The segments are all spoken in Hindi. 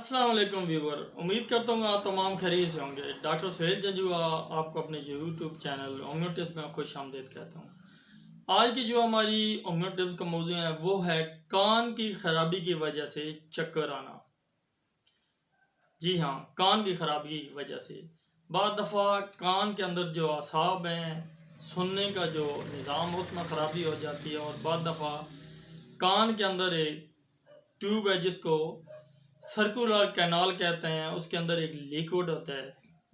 अस्सलाम वालेकुम व्यूवर, उम्मीद करता हूँ आप तमाम खैरियत से होंगे। डॉक्टर सुहेल जंजुआ आपको अपने यूट्यूब चैनल होम्यो टिप्स में खुश आमदीद कहता हूँ। आज की जो हमारी होम्यो टिप्स का मौजू है वो है कान की खराबी की वजह से चक्कर आना। जी हाँ, कान की खराबी की वजह से बाद दफ़ा कान के अंदर जो असाब हैं, सुनने का जो निज़ाम है उसमें ख़राबी हो जाती है और बाद दफ़ा कान के अंदर एक ट्यूब है जिसको सर्कुलर कैनाल कहते हैं, उसके अंदर एक लिक्विड होता है।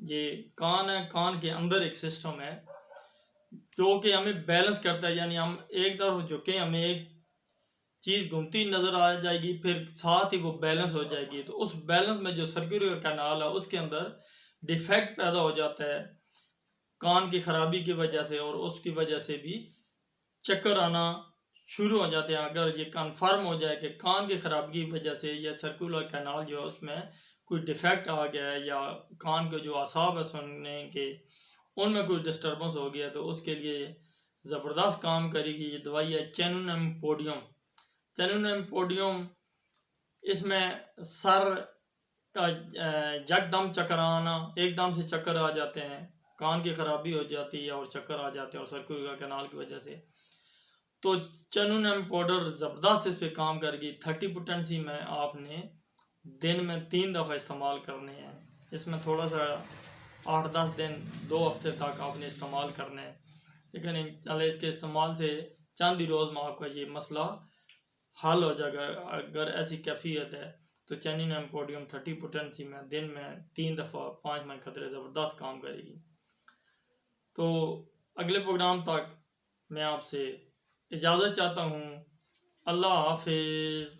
ये कान है, कान के अंदर एक सिस्टम है जो कि हमें बैलेंस करता है, यानी हम एक तरफ झुके हमें एक चीज़ घूमती नज़र आ जाएगी, फिर साथ ही वो बैलेंस हो जाएगी। तो उस बैलेंस में जो सर्कुलर कैनाल है उसके अंदर डिफेक्ट पैदा हो जाता है कान की खराबी की वजह से, और उसकी वजह से भी चक्कर आना शुरू हो जाते हैं। अगर ये कन्फर्म हो जाए कि कान की खराबी की वजह से या सर्कुलर कैनाल जो है उसमें कोई डिफेक्ट आ गया है या कान के जो असाब है सुनने के उनमें कोई डिस्टर्बेंस हो गया, तो उसके लिए ज़बरदस्त काम करेगी ये दवाई है चेनुनम पोडियम। चेनुनम पोडियम, इसमें सर का यकदम चक्कर आना, एकदम से चक्कर आ जाते हैं, कान की खराबी हो जाती है और चक्कर आ जाते हैं और सर्कुलर कैनाल की वजह से, तो चेनुनम पाउडर ज़बरदस्त इस पर काम करेगी। 30 पोटेंसी में आपने दिन में 3 दफ़ा इस्तेमाल करने हैं। इसमें थोड़ा सा 8-10 दिन 2 हफ्ते तक आपने इस्तेमाल करने हैं, लेकिन इंशाल्लाह इसके इस्तेमाल से चंद ही रोज़ में आपका ये मसला हल हो जाएगा। अगर ऐसी कैफियत है तो चेनुनम पोडियम 30 पोटेंसी में दिन में 3 दफ़ा 5 मई खतरे ज़बरदस्त काम करेगी। तो अगले प्रोग्राम तक मैं आपसे इजाज़त चाहता हूँ। अल्लाह हाफिज़।